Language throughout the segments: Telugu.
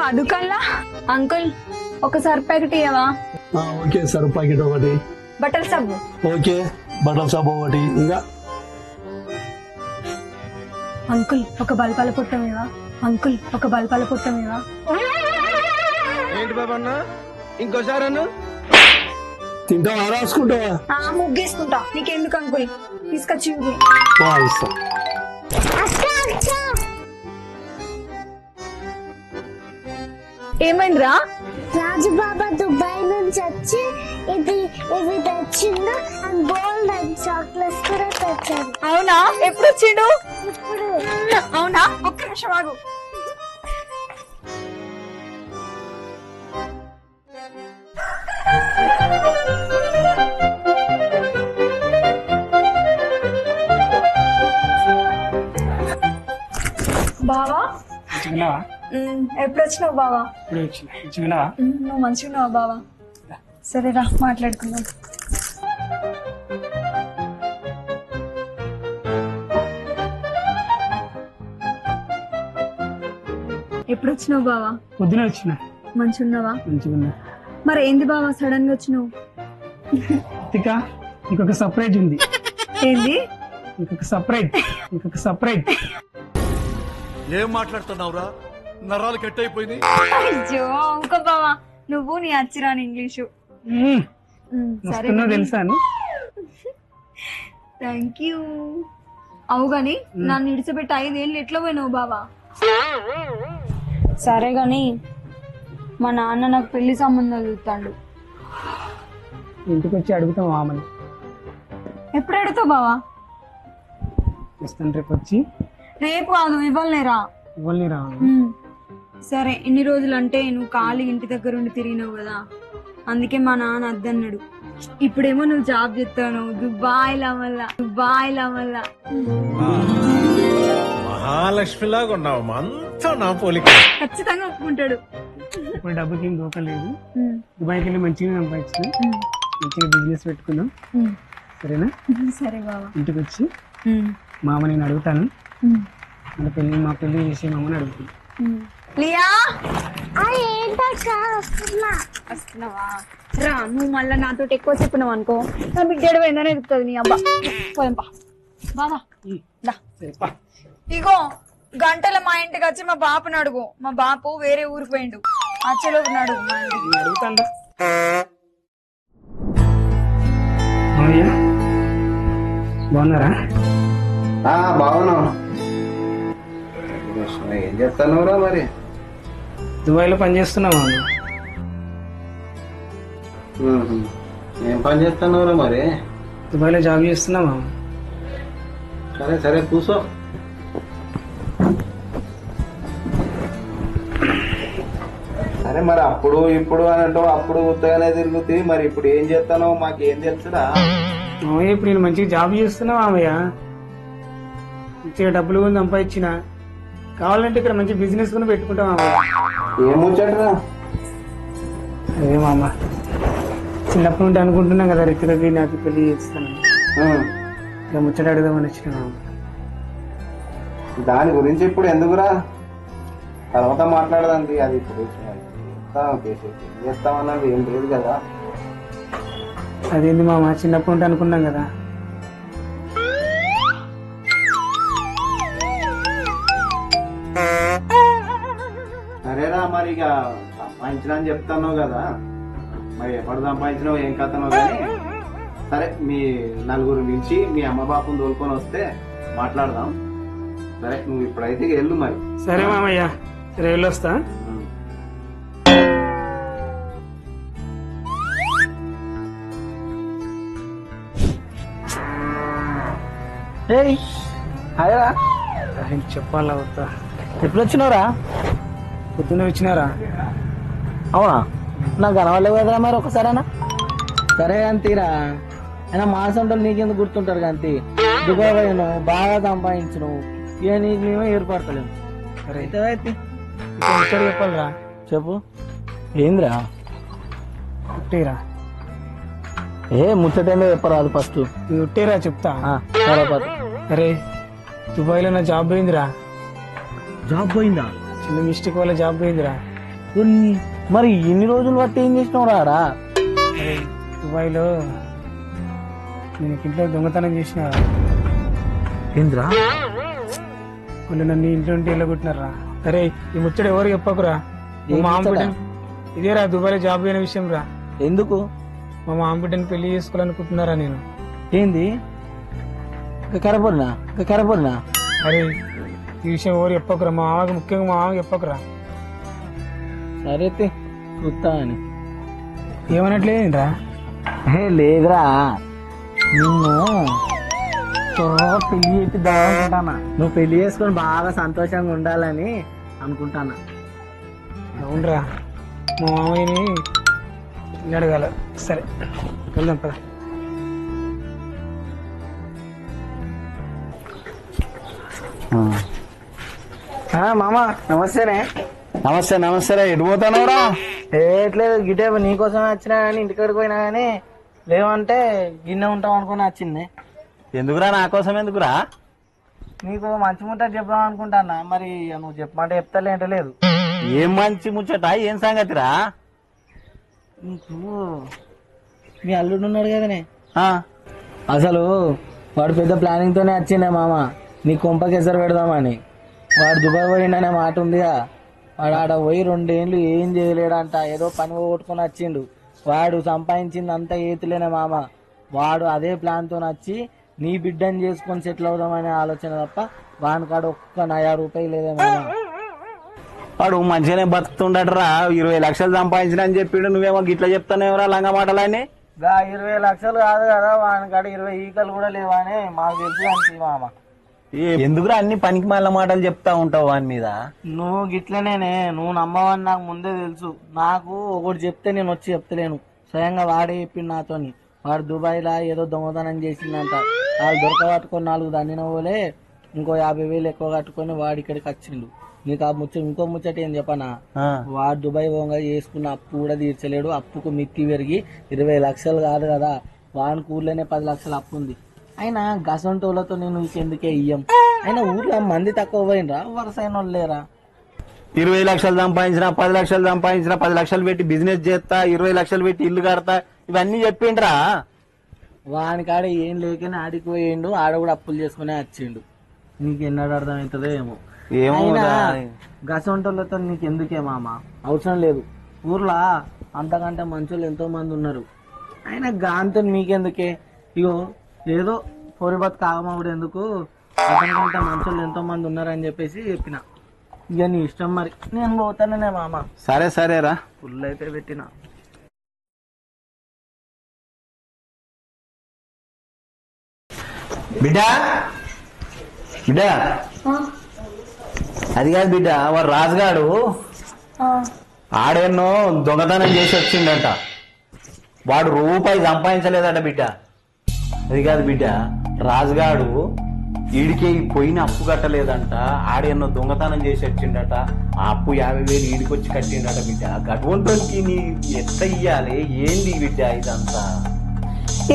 పెట్టినావా దుకాణంలో? అంకుల్ ఒక సర్ఫ్ ప్యాకెట్ ఇయ్యవా? ఓకే సర్ఫ్ ప్యాకెట్ ఒకటి. బట్టల సబ్బు ఓకే బట్టల సబ్బు ఒకటి. ఇంకా అంకుల్ ఒక బల్పాల పుట్టమేవా? అంకుల్ ఒక బల్పాల పుట్టమేవా? ఏంటి బాబా అన్న ఇంకోసారి అన్న తింటావా రాసుకుంటావా? ముగ్గేసుకుంటా. నీకెందుకు అంకుల్, తీసుకొచ్చి ఇవ్వు. ఇస్తా. ఏమైందిరా? రాజుబాబా దుబాయ్ నుంచి వచ్చి ఇది తెచ్చిండు అండ్ బోల్డ్ అండ్ చాక్లెట్స్ కూడా తెచ్చాడు. అవునా? ఎప్పుడు వచ్చిండు? ఇప్పుడు అవునా? ఒక్క నిమిషం ఆగు. బావా ఎప్పుడు వచ్చినావు బావా? నువ్వు మంచిగా ఉన్నావా బావా? సరేరా మాట్లాడుకుందాం. ఎప్పుడు వచ్చినావు బావా? పొద్దున వచ్చిన. మంచిగా ఉన్నావా? మంచిగా. మరి ఏంది బావా సడన్ గా వచ్చినావు? ఇంకొక సపరేట్ ఉంది. ఏంది? ఇంకొక సపరేట్. ఏం మాట్లాడుతున్నావురా? నరాలు కట్ అయిపోయింది. అయ్యో ఇంకో బావా, నువ్వు నీ అచ్చిరాని ఇంగ్లీషు. సరే తెలుసా? Thank you. అవు గాని నన్ను ఇడిచిపెట్టి 5 ఏళ్ళు ఎట్లా పోయినావు బావా? సరే గాని మా నాన్న నాకు పెళ్లి సంబంధాలు చూస్తాడు. ఇంటికి వచ్చి అడుగుతాం మామని. ఎప్పుడు అడుగుతావు బావా? వస్తాను రేపు వచ్చి. రేపు కాదు, ఇవ్వలేరా? ఇవ్వని రావాలి. సరే ఇన్ని రోజులు అంటే నువ్వు ఖాళీ ఇంటి దగ్గర ఉండి తిరిగినావు కదా, అందుకే మా నాన్న అద్దన్నాడు. ఇప్పుడేమో నువ్వు జాబ్ చేస్తావు దుబాయ్లా మళ్ళా. మహాలక్ష్మిలాగా ఉన్నావు, అంతా నా పోలిక. ఖచ్చితంగా ఒప్పుకుంటాడు. ఇప్పుడు డబ్బుకి ఏం దోకలేదు. దుబాయ్కి వెళ్ళి మంచిగా సంపాదించిన, మంచిగా బిజినెస్ పెట్టుకుందాం. సరేనా? సరే బావా. ఇంటికి వచ్చి మామ నేను అడుగుతాను. మా పెళ్లి చేసే మామని అడుగుతాను. లియా వస్తున్నావా? రా, నువ్వు మళ్ళా నాతో ఎక్కువ చెప్పినావు అనుకో నా బిడ్డ పోయిందని ఎదుగుతుంది నీ అబ్బా. పోయంపా బావా. ఇగో గంటల మా ఇంటికి వచ్చి మా బాపుని అడుగు. మా బాపు వేరే ఊరికి పోయిండు, అచ్చలో ఉన్నాడు. అడుగుతాను. బాగున్నారా? బాగున్నావు. ఏం చేస్తానురా మరి? దుబాయ్లో పని చేస్తున్నావా? ఏం పని చేస్తున్నావురా మరి? దుబాయ్లో జాబ్ చేస్తున్నావా? సరే కూర్చో. సరే మరి అప్పుడు ఇప్పుడు అనంటూ అప్పుడు ఉత్తగానే తిరుగుతుంది, మరి ఇప్పుడు ఏం చేస్తానో మాకేం తెలుసురా? ఇప్పుడు నేను మంచిగా జాబ్ చేస్తున్నావు మామయ్య, మంచిగా డబ్బులు కూడా సంపాదించిన. కావాలంటే ఇక్కడ మంచి బిజినెస్ కూడా పెట్టుకుంటాం మామయ్య. ఏమొచ్చట్రా? అదే మామ, చిన్నప్పటి నుండి అనుకుంటున్నాం కదా రితులకి నాకు పెళ్లి చేస్తాను. ఇక ముచ్చట అడుగుదామని వచ్చిన మామ. దాని గురించి ఇప్పుడు ఎందుకురా, తర్వాత మాట్లాడదానికి. అది ఇప్పుడు చేస్తామన్నది ఏం లేదు కదా. అదేంది మామ, చిన్నప్పటి నుండి అనుకున్నాం కదా. సరేరా మరి ఇక సంపాదించిన అని చెప్తాను కదా, మరి ఎప్పుడు సంపాదించినావు ఏం కథనో కానీ. సరే మీ నలుగురు మించి మీ అమ్మ బాపుని తోలుకొని వస్తే మాట్లాడదాం. సరే నువ్వు ఇప్పుడైతే వెళ్ళు మరి. సరే మామయ్య, సరే వెళ్ళొస్తా. అదేరా చెప్పాలా వద్దా? ఎప్పుడు వచ్చినావురా? పొద్దున్న వచ్చినారా? అవునా? నాకు కనవలేవు కదరా మరి ఒకసారైనా. సరే అంతీరా, అయినా మా సొంతలు నీకెందుకు గుర్తుంటారు కానీ దుబాయ్ పోయాను, బాగా సంపాదించను, ఇక నీకు మేమే ఏర్పడతలేము. సరే అయితే చెప్పాలరా? చెప్పు. ఏందిరా? ఉట్టేరా. ముచ్చటేందో చెప్పరాదు ఫస్ట్. ఉట్టేరా చెప్తా. సరే అరే దుబాయ్లో నా జాబ్ పోయిందిరా. జాబ్ పోయిందా? చిన్న మిస్టేక్ వల్ల జాబ్ పోయిందిరా. మరి ఇన్ని రోజులు బట్టి ఏం చేసినావు రాడా? అరే దుబాయ్లో నేను ఇంట్లో దొంగతనం చేసిన ఏంద్రా? వాళ్ళు నన్ను ఇంట్లో ఉంటే వెళ్ళగొట్టినారా. అరే ఈ ముచ్చట ఎవరు చెప్పకురా. మా ఏం మామ ముచ్చట? బిడ్డని ఇదేరా దుబాయ్లో జాబ్ అయిన విషయం రా. ఎందుకు? మా మామ బిడ్డని పెళ్లి చేసుకోవాలనుకుంటున్నారా నేను. ఏంది? కరపడినా కరపడినా? అరే ఈ విషయం ఎవరు చెప్పకురా. మా మామకి ముఖ్యంగా మా మామకి చెప్పకురా. సరే చూస్తా అని. ఏమనట్లేదురా. లేదురా, నిన్ను త్వరగా పెళ్లి చేపిద్దాం అనుకుంటానా. నువ్వు పెళ్లి చేసుకొని బాగా సంతోషంగా ఉండాలని అనుకుంటానా. అవునరా మా మామయ్యని అడగాల. సరే వెళ్దాం పద. మామ నమస్తేనే. నమస్తే నమస్తే. ఎటు పోతానవరా? ఏట్లేదు గిటే నీకోసమే వచ్చినా కానీ ఇంటికాడికి పోయినా కానీ లేవంటే గిన్నె ఉంటాం అనుకుని వచ్చింది. ఎందుకురా? నా కోసం ఎందుకురా? నీకు మంచి ముట్ట చెప్దాం అనుకుంటానా. మరి నువ్వు చెప్పమంటే చెప్తాలే అంటే లేదు. ఏం మంచి ముచ్చట? ఏం సంగతిరా? నీకు మీ అల్లుడు ఉన్నాడు కదనే, అసలు వాడు పెద్ద ప్లానింగ్ తోనే వచ్చిండే మామ, నీ కొంపకి ఎసరు పెడదామని. వాడు దుబాయ్ పోయిండనే మాట ఉందిగా. వాడు ఆడ పోయి 2 ఏళ్ళు ఏం చేయలేడంట. ఏదో పని కొట్టుకొని వచ్చిండు. వాడు సంపాదించింది అంతా ఏతులేనే మామ. వాడు అదే ప్లాన్ తో వచ్చి నీ బిడ్డని చేసుకొని సెటిల్ అవుదామనే ఆలోచన తప్ప వానికాడు ఒక్క నయా రూపాయి లేదే మామ. వాడు మంచిగానే బతుకుతుండటరా. 20 లక్షలు సంపాదించిన అని చెప్పిండు. నువ్వేమో గిట్లా చెప్తానేవరా లంగ మాటలని? 20 లక్షలు కాదు కదా వానికాడ 20 ఈకలు కూడా లేవని మాకు తెలుసు అంతే మామ. ఎందుకురా అన్ని పనికి మళ్ళీ మాటలు చెప్తా ఉంటావు వాని మీద? నువ్వు గిట్లనేనే, నువ్వు నమ్మవని నాకు ముందే తెలుసు. నాకు ఒకటి చెప్తే నేను వచ్చి చెప్తలేను, స్వయంగా వాడే చెప్పిండు నాతోని. వాడు దుబాయ్లో ఏదో దొంగతనం చేసిందంట. వాళ్ళు దొరకబట్టుకొని 4 దండిన పోలే ఇంకో 50,000 ఎక్కువ కట్టుకొని వాడు ఇక్కడికి వచ్చిండు. నీకు ఆ ఇంకో ముచ్చట ఏం చెప్పనా? వాడు దుబాయ్ పోగా చేసుకున్న అప్పు కూడా తీర్చలేడు. అప్పుకు మిత్తి పెరిగి 20 లక్షలు కాదు కదా, వాని ఊర్లోనే 10 లక్షలు అప్పు ఉంది. అయినా గసంటోళ్ళతో నేను ఎందుకే ఇయ్యం. అయినా ఊర్లో మంది తక్కువ పోయినరా, వరసైన వాళ్ళు లేరా? 20 లక్షలు సంపాదించిన, 10 లక్షలు సంపాదించిన, 10 లక్షలు పెట్టి బిజినెస్ చేస్తా, 20 లక్షలు పెట్టి ఇల్లు కడతా, ఇవన్నీ చెప్పిండ్రా. వానికాడ ఏం లేకనే ఆడికి పోయిండు. ఆడ కూడా అప్పులు చేసుకునే వచ్చిండు. నీకు ఎన్నడూ అర్థమవుతుందో ఏమో. గసంటోళ్ళతో నీకు ఎందుకే మామ, అవసరం లేదు. ఊర్లో అంతకంటే మంచోళ్ళు ఎంతో మంది ఉన్నారు. అయినా గాంతో మీకెందుకే? ఇగో ఏదో పొరిబత్ కాగమావుడు ఎందుకు, అతనికంటే మంచోళ్ళు ఎంతో మంది ఉన్నారని చెప్పేసి చెప్పిన. ఇక నీ ఇష్టం మరి, నేను పోతానే మామ. సరే సరేరా. ఫుల్ అయితే పెట్టిన. బిడ్డ బిడ్డ, అది కాదు బిడ్డ, వాడు రాజుగాడు ఆడేన్నో దొంగతనం చేసి వచ్చిండట. వాడు రూపాయి సంపాదించలేదట బిడ్డ. అది కాదు బిడ్డ, రాజుగాడు ఈడికి పోయిన అప్పు కట్టలేదంట. ఆడేన్నో దొంగతనం చేసి వచ్చిండట. ఆ అప్పు 50,000 ఈడికొచ్చి కట్టిండట బిడ్డ. అటువంటికి నీ ఎట్లా ఇయ్యాలి? ఏంది బిడ్డ ఇదంతా?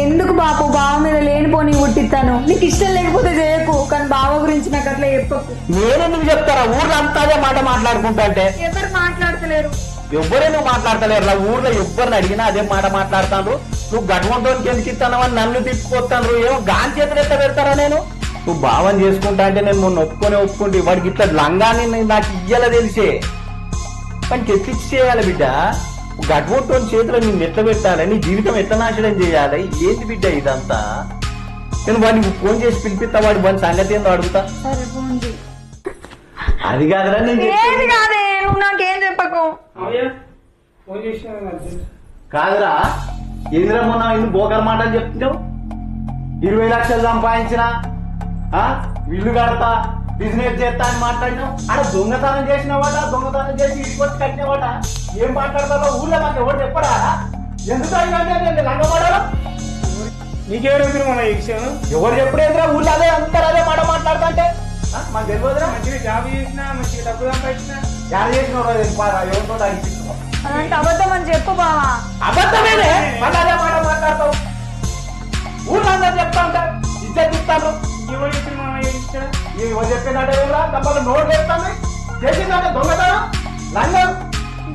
ఎందుకు బాపు బావ మీద లేనిపోని పుట్టిస్తాను? నీకు ఇష్టం లేకపోతే చేయకు, కానీ బావ గురించి నాకు అట్లా చెప్పకు. నేనెందుకు చెప్తారా? ఊర్లో అంతా అదే మాట మాట్లాడుకుంటా అంటే ఎవరు మాట్లాడతలేరు. ఎవ్వరే మాట్లాడతలేరు. ఊర్లో ఎవ్వరిని అడిగినా అదే మాట మాట్లాడతాను. నువ్వు గడ్వంతోనికి ఎందుకు ఇస్తాను అని నన్ను తిప్పుకొస్తాను. ఏమో గాని చేతులు ఎట్లా పెడతారా? నేను నువ్వు భావం చేసుకుంటా అంటే నేను మొన్న ఒప్పుకుంటే వాడికి ఇట్లా లంగాన్ని నాకు ఇయ్యాల తెలిసే వానికి ఎత్తిచ్చి చేయాలి బిడ్డ. గడ్వంతో చేతిలో నిన్ను ఎట్లా పెట్టాలి? నీ జీవితం ఎట్లా నాశనం చేయాలి? ఏంటి బిడ్డ ఇదంతా? నేను వాడికి ఫోన్ చేసి పిలిపిస్తా, వాడి సంగతి ఏందో అడుగుతా. అది కాదురా నేను నువ్వు నాకేం చెప్పకు. కాదురా, ఎదురా మొన్న ఇన్ని బోకర్ మాటలు చెప్తున్నావు. 20 లక్షలు సంపాదించిన, ఇల్లు కడతా, బిజినెస్ చేస్తా అని మాట్లాడినావు. ఆడ దొంగతనం చేసినవాట, దొంగతనం చేసి ఇంటికొచ్చి కట్టినవాట. ఏం మాట్లాడతారో ఊళ్ళో మాకు ఎవరు చెప్పరా? ఎందుకు లంగపడాలో నీకెవరు మన ఈ విషయం? ఎవరు చెప్పలేదురా? ఊళ్ళో అదే అంతా అదే మాట మాట్లాడుతుంటే మాకు తెలియదురా. మంచిగా జాబ్ చేసినా, మంచిగా డబ్బు సంపాదించినా యాడ్ చేసినవారు ఎవరితో అడిగిస్తున్నావు? అలాంటి అబద్ధం అని చెప్పు బావా. అబద్ధమేనే, మళ్ళీ అదే మాట మాట్లాడతావు. ఊళ్ళో అందరూ చెప్తా ఉంటారు, ఇద్దరు చెప్తాను. ఎవరు చెప్పిన చెప్పినట్టు తప్పదు. నోట్ వేస్తాను చేసిందంటే దొంగతనం లంగం.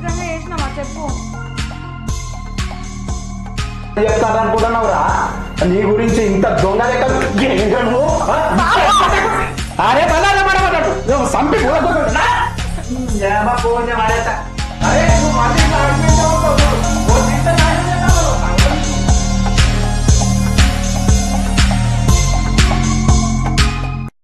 నిజంగా చేసినావా చెప్పు. చెప్తాను అనుకుంటున్నావురా నీ గురించి ఇంత దొంగ లెక్క ఏంట్రా నువ్వు? అరే పదాలు పడబడ్డాడు సంపి ఫోన్